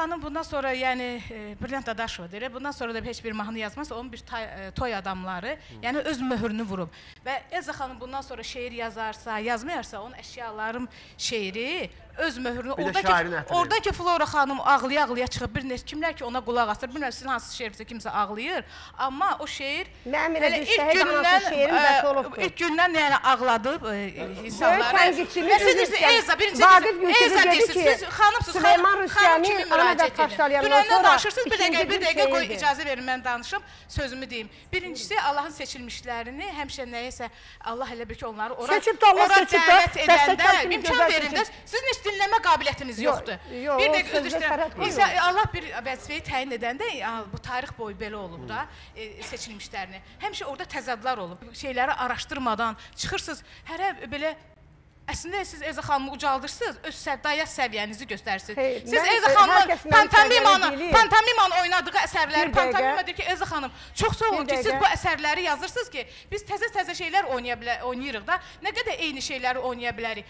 xanım bundan sonra, yəni Brilliant Dadaşova deyir, bundan sonra da heç bir mahnı yazmazsa, onun bir toy adamları, yəni öz möhrünü vurub. Və Elza xanım bundan sonra şeir yazarsa, yazmayarsa, onun əşyalarım şeiri öz möhrünü, oradakı Flora xanım ağlaya-ağlaya çıxıb, kimlər ki ona qulaq asır, bilmirəm sizin hansı şeirsə kimsə ağlayır, amma o şeir ilk gündən yəni ağladıb insanları. Və siz deyirsiniz, Elza, Elza deyirsiniz, xanımsınız, xanım kimi müraciət edin. Dünəndən danışırsınız, bir dəqiqə qoy, icazə verin, mən danışım, sözümü deyim. Birincisi, Allahın seçilmişlərini, həmişə nəyəsə, Allah elə bir ki, onları ora dəvət edəndə imkan verində, sizin heç dinləmə qabiliyyətiniz yoxdur. Bir dəqiqə öz işləyəm. Allah bir vəzifəyi təyin edəndə, bu tarix boyu belə olub da, seçilmişlərini. Həmişə orada təzadlar olub. Şeyləri araşdırmadan çıxırsınız, hərə belə, əslində siz Elza xanımı ucaldırsınız, öz dayaq səviyyənizi göstərsiniz. Siz Elza xanımın pantomimanın oynadığı əsərləri, pantomima deyir ki, Elza xanım, çox sağ olun ki, siz bu əsərləri yazırsınız ki, biz təzə-təzə şeylər oynayırıq da, nə qədər eyni şeyləri oynaya bilərik.